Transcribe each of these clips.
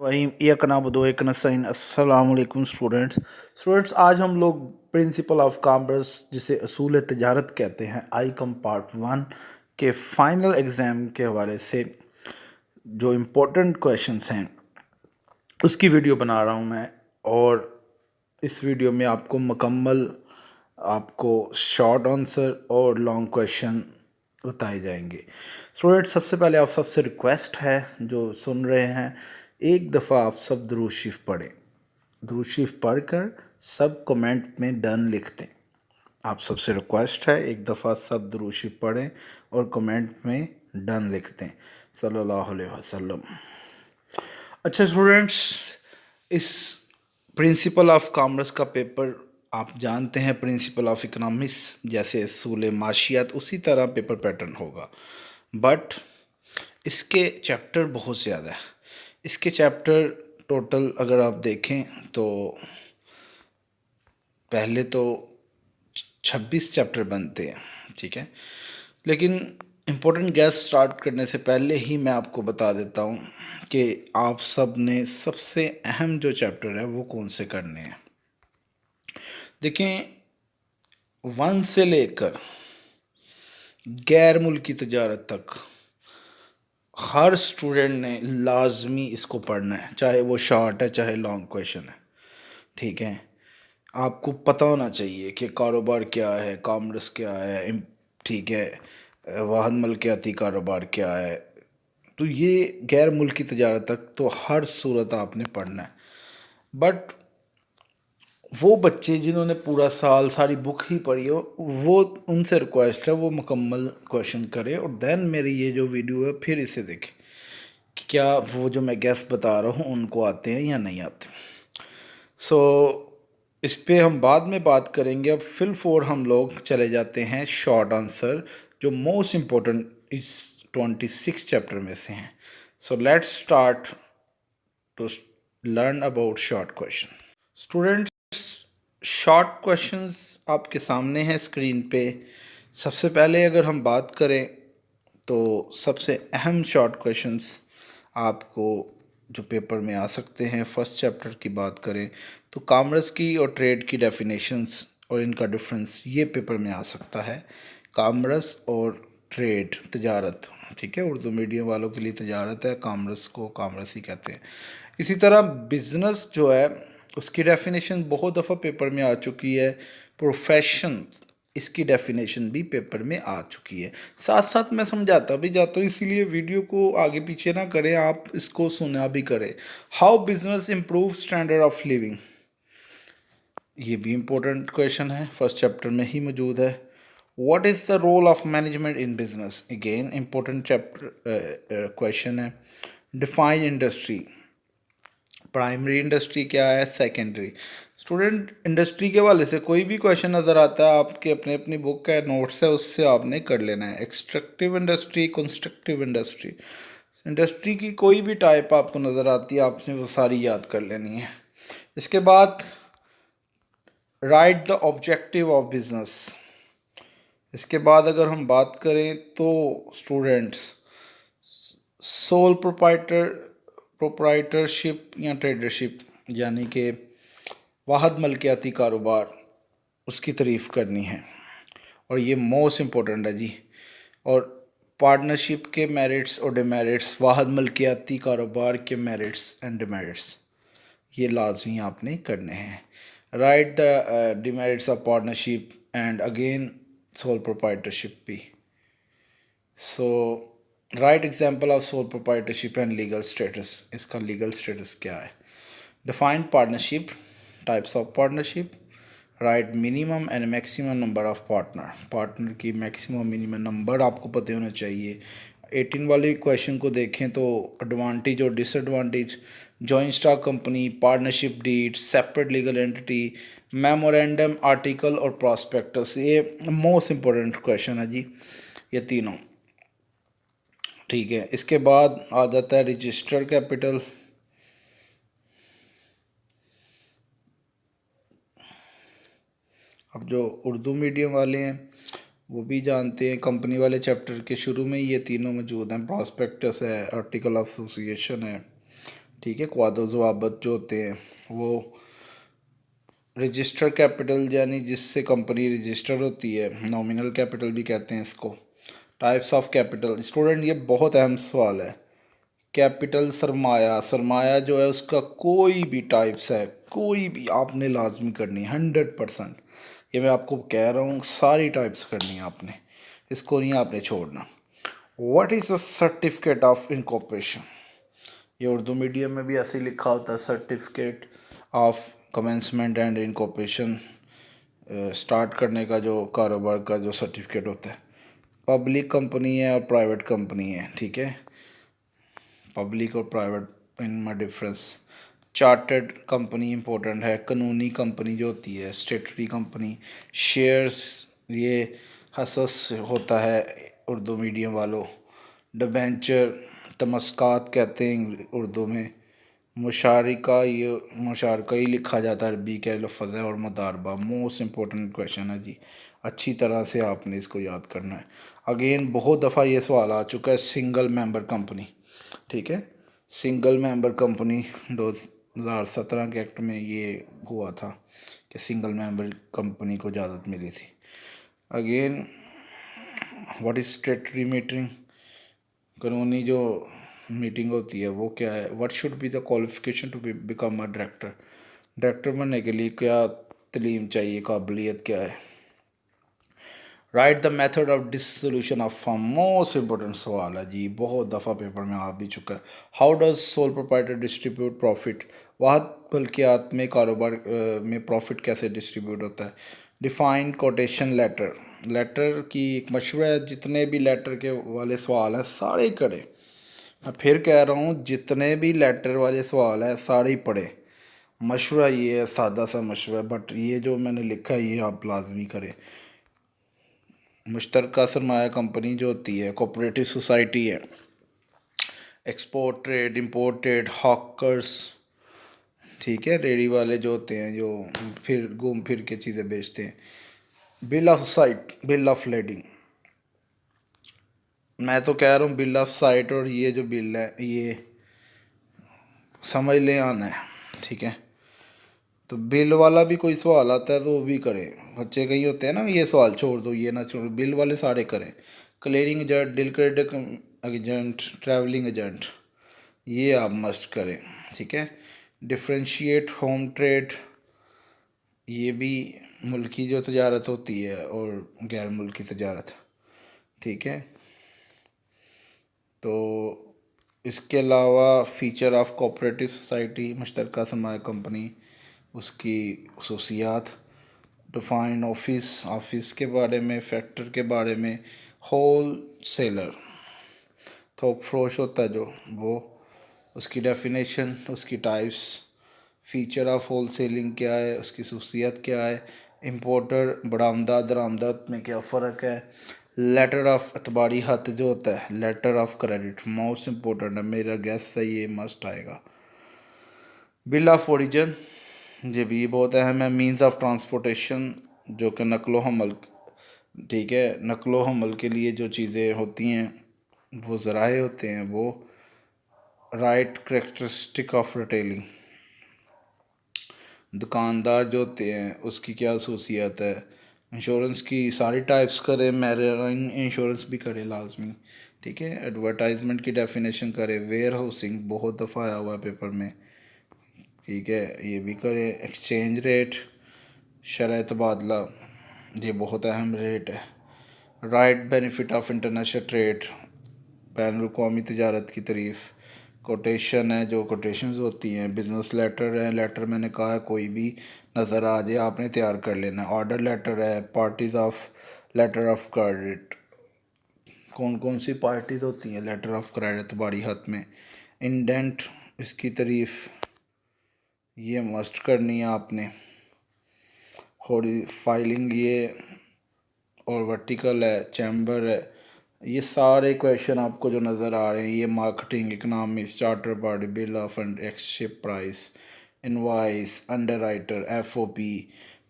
वहीं एक नबदो एक नस्ताइन अस्सलाम वालेकुम स्टूडेंट्स आज हम लोग प्रिंसिपल ऑफ कॉमर्स जिसे असूल तजारत कहते हैं आई कम पार्ट 1 के फाइनल एग्ज़ाम के हवाले से जो इम्पोर्टेंट क्वेश्चंस हैं उसकी वीडियो बना रहा हूं मैं। और इस वीडियो में आपको मुकम्मल आपको शॉर्ट आंसर और लॉन्ग क्वेश्चन बताए जाएंगे। स्टूडेंट सबसे पहले आप सबसे रिक्वेस्ट है जो सुन रहे हैं, एक दफ़ा आप सब दुरूद शरीफ पढ़ें। दुरूद शरीफ पढ़कर सब कमेंट में डन लिख दें। आप सबसे रिक्वेस्ट है एक दफ़ा सब दुरूद शरीफ पढ़ें और कमेंट में डन लिख दें सल्लल्लाहु अलैहि वसल्लम। अच्छा स्टूडेंट्स, इस प्रिंसिपल ऑफ कॉमर्स का पेपर आप जानते हैं, प्रिंसिपल ऑफ इकोनॉमिक्स जैसे असूल माशियात उसी तरह पेपर पैटर्न होगा, बट इसके चैप्टर बहुत ज़्यादा है। इसके चैप्टर टोटल अगर आप देखें तो पहले तो 26 चैप्टर बनते हैं, ठीक है। लेकिन इम्पोर्टेंट गैस स्टार्ट करने से पहले ही मैं आपको बता देता हूँ कि आप सब ने सबसे अहम जो चैप्टर है वो कौन से करने हैं। देखें, 1 से लेकर गैर मुल्की तजारत तक हर स्टूडेंट ने लाजमी इसको पढ़ना है, चाहे वो शॉर्ट है चाहे लॉन्ग क्वेश्चन है, ठीक है। आपको पता होना चाहिए कि कारोबार क्या है, कॉमर्स क्या है, ठीक है, वाहद मलकियाती कारोबार क्या है। तो ये गैर मुल्की तजारत तक तो हर सूरत आपने पढ़ना है। बट वो बच्चे जिन्होंने पूरा साल सारी बुक ही पढ़ी हो, वो उनसे रिक्वेस्ट है वो मुकम्मल क्वेश्चन करें और देन मेरी ये जो वीडियो है फिर इसे देखें कि क्या वो जो मैं गेस बता रहा हूँ उनको आते हैं या नहीं आते। सो इस पे हम बाद में बात करेंगे। अब फिल फोर हम लोग चले जाते हैं शॉर्ट आंसर जो मोस्ट इम्पोर्टेंट इस 26 चैप्टर में से हैं। So let's start to learn about short question. Students, short questions आपके सामने हैं स्क्रीन पे। सबसे पहले अगर हम बात करें तो सबसे अहम शॉर्ट क्वेश्चंस आपको जो पेपर में आ सकते हैं, फर्स्ट चैप्टर की बात करें तो कॉमर्स की और ट्रेड की डेफिनेशंस और इनका डिफरेंस ये पेपर में आ सकता है। कॉमर्स और ट्रेड तजारत, ठीक है, उर्दू मीडियम वालों के लिए तजारत है, कॉमर्स को कॉमर्स ही कहते हैं। इसी तरह बिजनेस जो है उसकी डेफिनेशन बहुत दफ़ा पेपर में आ चुकी है। प्रोफेशन, इसकी डेफिनेशन भी पेपर में आ चुकी है। साथ साथ मैं समझाता भी जाता हूँ, इसीलिए वीडियो को आगे पीछे ना करें, आप इसको सुना भी करें। How business improve standard of living, ये भी इम्पोर्टेंट क्वेश्चन है, फर्स्ट चैप्टर में ही मौजूद है। What is the role of management in business, again important chapter question है। डिफाइन इंडस्ट्री, प्राइमरी इंडस्ट्री क्या है, सेकेंडरी। स्टूडेंट, इंडस्ट्री के वाले से कोई भी क्वेश्चन नज़र आता है आपके अपने अपनी बुक का नोट्स है उससे आपने कर लेना है। Extractive industry, constructive industry, industry की कोई भी टाइप आपको नज़र आती है आपने वो सारी याद कर लेनी है। इसके बाद right the objective of business. इसके बाद अगर हम बात करें तो स्टूडेंट्स सोल प्रोप्राइटरशिप या ट्रेडरशिप यानी कि वाहद मलकियाती कारोबार, उसकी तारीफ़ करनी है और ये मोस्ट इम्पोर्टेंट है जी। और पार्टनरशिप के मेरिट्स और डिमेरिट्स, वाहद मलकियाती कारोबार के मेरिट्स एंड डिमेरिट्स ये लाजमी आपने करने हैं। Right the demerits of partnership and again sole proprietorship भी। So right example of sole proprietorship and legal status, इसका लीगल स्टेटस क्या है। Define partnership, types of partnership, right minimum and maximum number of partner, partner की maximum minimum number आपको पता होना चाहिए। 18 वाले क्वेश्चन को देखें तो एडवांटेज और disadvantage, joint stock company, partnership deed, separate legal entity, memorandum, article और प्रॉस्पेक्टस, ये मोस्ट इम्पोर्टेंट क्वेश्चन है जी ये तीनों, ठीक है। इसके बाद आ जाता है रजिस्टर कैपिटल। अब जो उर्दू मीडियम वाले हैं वो भी जानते हैं, कंपनी वाले चैप्टर के शुरू में ये तीनों मौजूद हैं। प्रॉस्पेक्टस है, आर्टिकल ऑफ एसोसिएशन है, ठीक है। क्वादो ज़वाबत जो होते हैं वो रजिस्टर कैपिटल यानी जिससे कंपनी रजिस्टर होती है, नॉमिनल कैपिटल भी कहते हैं इसको। टाइप्स ऑफ कैपिटल, स्टूडेंट ये बहुत अहम सवाल है। कैपिटल सरमाया, सरमाया जो है उसका कोई भी टाइप्स है, कोई भी आपने लाजमी करनी है 100%। ये मैं आपको कह रहा हूँ, सारी टाइप्स करनी है आपने, इसको नहीं आपने छोड़ना। What is a certificate of incorporation, ये उर्दू मीडियम में भी ऐसे ही लिखा होता है, certificate of commencement and incorporation, start करने का जो कारोबार का जो सर्टिफिकेट होता है। पब्लिक कंपनी है और प्राइवेट कंपनी है, ठीक है, पब्लिक और प्राइवेट इनमें डिफरेंस। चार्टर्ड कंपनी इंपॉर्टेंट है, कानूनी कंपनी जो होती है, स्टेटरी कंपनी, शेयर्स, ये हसस होता है उर्दू मीडियम वालों। डिबेंचर, तमस्कात कहते हैं उर्दू में। मुशारिका, ये मुशारका ही लिखा जाता है, अरबी के लफ्ज़ है। और मुदारबा मोस्ट इम्पोर्टेंट क्वेश्चन है जी, अच्छी तरह से आपने इसको याद करना है। अगेन बहुत दफ़ा ये सवाल आ चुका है, सिंगल मेंबर कंपनी, ठीक है, सिंगल मेंबर कंपनी 2017 के एक्ट में ये हुआ था कि सिंगल मेंबर कंपनी को इजाज़त मिली थी। Again what is statutory meeting, कानूनी जो मीटिंग होती है वो क्या है। What should be the qualification to become a director, director बनने के लिए क्या तलीम चाहिए, काबिलियत क्या है। Write the method of dissolution of firm, most important सवाल है जी, बहुत दफ़ा पेपर में आ भी चुका है। How does sole proprietor distribute profit, वाहद मल्कियात में कारोबार में प्रॉफिट कैसे डिस्ट्रीब्यूट होता है। डिफाइन कोटेशन लेटर, लेटर की एक मशवरा है, जितने भी लेटर के वाले सवाल हैं सारे करें। मैं फिर कह रहा हूँ, जितने भी लेटर वाले सवाल हैं सारे ही पढ़े। मशवरा ये है, सादा सा मशवरा, बट ये जो मैंने लिखा है ये आप लाजमी करें। मुश्तरका सरमाया कंपनी जो होती है, कोऑपरेटिव सोसाइटी है, export trade, import trade, hawkers, ठीक है, रेडी वाले जो होते हैं जो फिर घूम फिर के चीज़ें बेचते हैं। Bill of site, bill of lading, मैं तो कह रहा हूँ बिल ऑफ साइट और ये जो बिल है ये समझ ले आना है, ठीक है। तो बिल वाला भी कोई सवाल आता है तो वो भी करें, बच्चे कहीं होते हैं ना ये सवाल छोड़ दो ये ना छोड़, बिल वाले सारे करें। Clearing agent, deal credit agent, travelling agent, ये आप मस्ट करें, ठीक है। डिफ्रेंशिएट होम ट्रेड, ये भी मुल्की जो तजारत होती है और गैर मुल्की तजारत, ठीक है। तो इसके अलावा फ़ीचर ऑफ कोऑपरेटिव सोसाइटी, मुश्तरका सरमाया कंपनी, उसकी खसूसियात। डिफाइन ऑफिस, ऑफिस के बारे में, फैक्टर के बारे में। होल सेलर, थोक फरोश होता है जो वो, उसकी डेफिनेशन, उसकी types. Feature of whole selling क्या है, उसकी खसूसियात क्या है। इम्पोर्टर, बरामदा दरामदात में क्या फ़र्क है। लेटर ऑफ अतबारी हत जो होता है, letter of credit most important है, मेरा गैस है ये मस्ट आएगा। बिल ऑफ ओरिजिन, ये भी बहुत अहम है। मीन्स ऑफ ट्रांसपोर्टेशन, जो कि नकलो हमल, ठीक है, नकलो हमल के लिए जो चीज़ें होती हैं वो ज़राए होते हैं वो। राइट करेक्टरिस्टिक ऑफ रिटेलिंग, दुकानदार जो होते हैं उसकी क्या खसूसियात है। इंश्योरेंस की सारी टाइप्स करें, मैरीन इंश्योरेंस भी करें लाजमी, ठीक है। एडवर्टाइजमेंट की डेफिनेशन करें। वेयर हाउसिंग बहुत दफ़ा आया हुआ है पेपर में, ठीक है, ये भी करें। एक्सचेंज रेट, शरह तबादला, ये बहुत अहम रेट है। Right benefit of international trade, ban अवी तजारत की तारीफ़। कोटेशन है, जो कोटेशंस होती हैं। बिज़नेस लेटर है, लेटर मैंने कहा है कोई भी नज़र आ जाए आपने तैयार कर लेना है। ऑर्डर लेटर है। Parties of letter of credit, कौन कौन सी पार्टीज़ होती हैं लेटर ऑफ क्रेडिट बारी हाथ में। इंडेंट, इसकी तारीफ़ ये मस्ट करनी है आपने। फाइलिंग ये, और वर्टिकल है, चैम्बर है, ये सारे क्वेश्चन आपको जो नज़र आ रहे हैं ये marketing, economics, charter party, bill of and ex ship price, invoice, underwriter, FOP,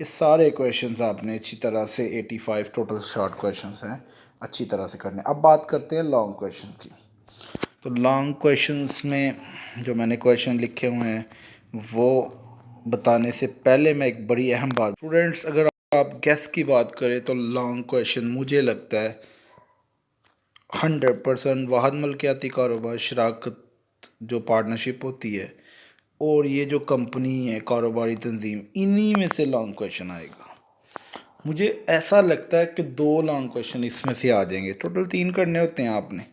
ये सारे क्वेश्चंस आपने अच्छी तरह से 85 टोटल शॉर्ट क्वेश्चंस हैं अच्छी तरह से करने। अब बात करते हैं लॉन्ग क्वेश्चन की, तो लॉन्ग क्वेश्चंस में जो मैंने क्वेश्चन लिखे हुए हैं वो बताने से पहले मैं एक बड़ी अहम बात, स्टूडेंट्स अगर आप गैस की बात करें तो लॉन्ग क्वेश्चन मुझे लगता है 100% वाहद मलकियाती कारोबार, शराकत जो पार्टनरशिप होती है और ये जो कंपनी है कारोबारी तंजीम, इन्हीं में से लॉन्ग क्वेश्चन आएगा। मुझे ऐसा लगता है कि 2 लॉन्ग क्वेश्चन इसमें से आ जाएंगे, टोटल 3 करने होते हैं आपने,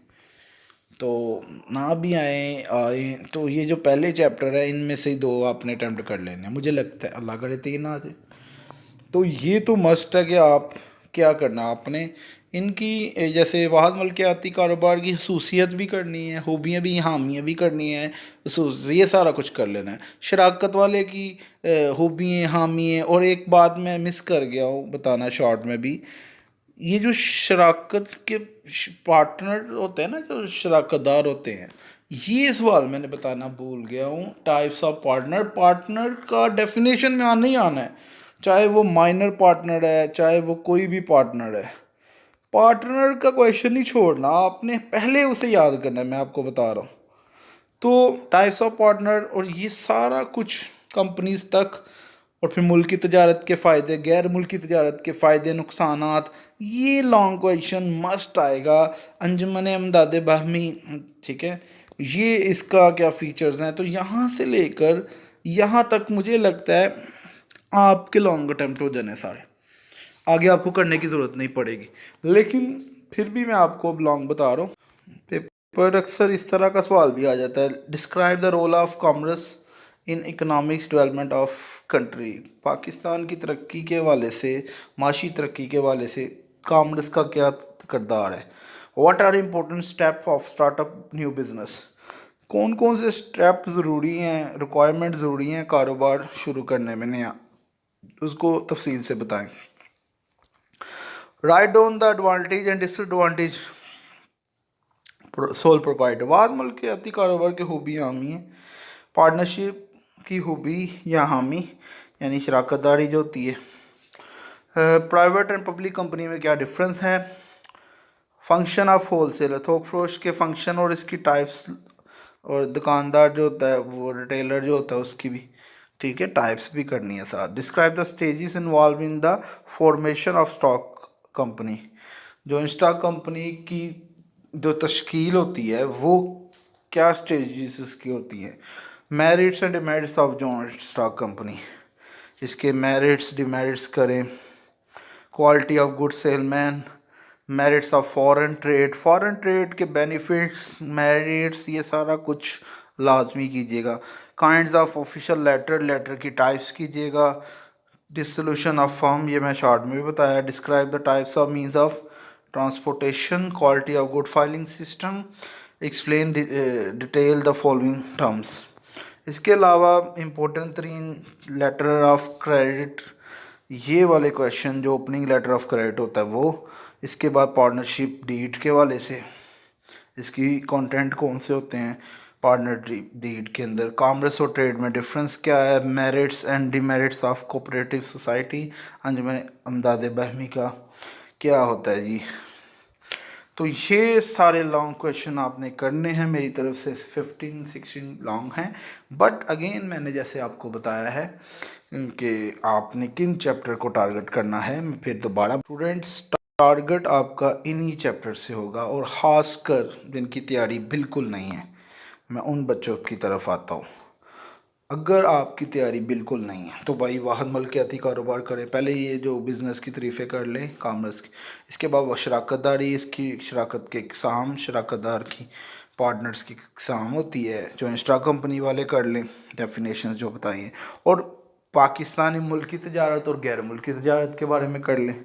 तो ना भी आए आए तो ये जो पहले चैप्टर है इनमें से ही 2 आपने अटैम्प्ट कर लेने हैं। मुझे लगता है अल्लाह करे 3 आ जाए। तो ये तो मस्ट है कि आप क्या करना, आपने इनकी जैसे वाहद मलकियाती कारोबार की खसूसियत भी करनी है, खूबियाँ भी, हामियाँ भी करनी है, ये सारा कुछ कर लेना है। शराकत वाले की खूबियाँ, हामियाँ, और एक बात मैं मिस कर गया हूँ बताना शॉर्ट में भी, ये जो शराकत के पार्टनर होते हैं ना, जो शराकतदार होते हैं, ये सवाल मैंने बताना भूल गया हूँ। टाइप्स ऑफ पार्टनर, पार्टनर का डेफिनेशन में आना ही आना है, चाहे वो माइनर पार्टनर है, चाहे वो कोई भी पार्टनर है। पार्टनर का क्वेश्चन ही छोड़ना, आपने पहले उसे याद करना है, मैं आपको बता रहा हूँ। तो टाइप्स ऑफ पार्टनर और ये सारा कुछ कंपनीज तक, और फिर मुल्की तजारत के फ़ायदे, गैर मुल्की तजारत के फ़ायदे, नुकसानात, ये लॉन्ग क्वेश्चन मस्ट आएगा। अंजुमन अमदाद बहमी, ठीक है, ये इसका क्या फ़ीचर्स हैं, तो यहाँ से लेकर यहाँ तक मुझे लगता है आपके लॉन्ग अटैम्प्ट हो जाने सारे, आगे आपको करने की ज़रूरत नहीं पड़ेगी। लेकिन फिर भी मैं आपको लॉन्ग बता रहा हूँ। पेपर अक्सर इस तरह का सवाल भी आ जाता है, describe the role of commerce in economics development of country. Pakistan की तरक्की के हवाले से, माशी तरक्की के हवाले से कॉमर्स का क्या किरदार है। What are important step of startup new business, कौन कौन से स्टेप ज़रूरी हैं, रिक्वायरमेंट ज़रूरी हैं कारोबार शुरू करने में नया, उसको तफसील से बताएं। Write down the advantage and disadvantage sole proprietor. वाद मलकियाती कारोबार की खूबी हामी है, पार्टनरशिप की खूबी या हामी यानी शराकतदारी जो होती है। प्राइवेट एंड पब्लिक कंपनी में क्या डिफरेंस है। फंक्शन ऑफ होलसेलर, थोक फरोश के फंक्शन और इसकी टाइप्स, और दुकानदार जो होता है वो रिटेलर जो होता है उसकी भी, ठीक है, टाइप्स भी करनी है साथ। Describe the stages involve in the formation of stock company, जो स्टॉक कंपनी की जो तश्कील होती है वो क्या स्टेजेस उसकी होती हैं। Merits and demerits of joint stock company, इसके मेरिट्स डिमेरिट्स करें। Quality of good salesman, merits of foreign trade, foreign trade के बेनिफिट्स, मेरिट्स, ये सारा कुछ लाजमी कीजिएगा। Kinds of official letter, letter की टाइप्स कीजिएगा। डिसोल्यूशन ऑफ फर्म, ये मैं शॉर्ट में भी बताया। Describe the types of means of transportation, quality of good filing system, explain detail the following terms. इसके अलावा इम्पोर्टेंट 3 लेटर ऑफ क्रेडिट, ये वाले क्वेश्चन जो ओपनिंग लेटर ऑफ क्रेडिट होता है वो। इसके बाद पार्टनरशिप डीड के वाले से, इसकी कंटेंट कौन से होते हैं पार्टनरशिप डीड के अंदर। कॉमर्स और ट्रेड में डिफरेंस क्या है। Merits and demerits of cooperative society, अंजुमन अमदाद बहमी का क्या होता है जी। तो ये सारे लॉन्ग क्वेश्चन आपने करने हैं, मेरी तरफ से 15-16 लॉन्ग हैं। बट अगेन मैंने जैसे आपको बताया है कि आपने किन चैप्टर को टारगेट करना है, मैं फिर दोबारा, स्टूडेंट्स टारगेट आपका इन्हीं चैप्टर से होगा, और ख़ासकर जिनकी तैयारी बिल्कुल नहीं है, मैं उन बच्चों की तरफ आता हूँ। अगर आपकी तैयारी बिल्कुल नहीं है तो भाई वाहद मलकियाती कारोबार करें, पहले ये जो बिज़नेस की तरीफ़ें कर लें कामर्स की, इसके बाद वो शराकतदारी, इसकी शराकत के इकसाम, शराकतदार की पार्टनर्स की इकसाम होती है, जो इंस्टा कंपनी वाले कर लें, डेफिनेशन जो बताई हैं, और पाकिस्तानी मुल्की तजारत और गैर मुल्की तजारत के बारे में कर लें,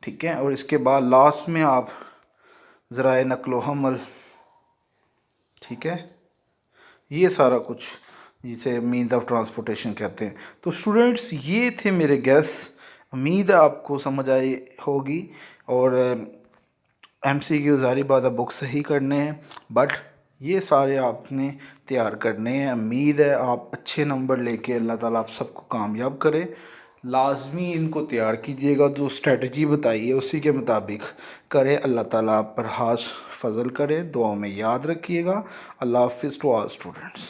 ठीक है। और इसके बाद लास्ट में आप ज़राए नक्लो हमल, ठीक है, ये सारा कुछ जिसे मीन्स ऑफ ट्रांसपोर्टेशन कहते हैं। तो स्टूडेंट्स ये थे मेरे गेस, उम्मीद है आपको समझ आई होगी। और MCQ ज़ाहिर बात है बुक से ही करने हैं, बट ये सारे आपने तैयार करने हैं। उम्मीद है आप अच्छे नंबर लेके अल्लाह ताला आप सबको कामयाब करे। लाजमी इनको तैयार कीजिएगा, जो स्ट्रेटजी बताई है उसी के मुताबिक करें। अल्लाह ताला आप पर हाथ फजल करे, दुआओं में याद रखिएगा। अल्लाह हाफिज़ टू ऑल स्टूडेंट्स।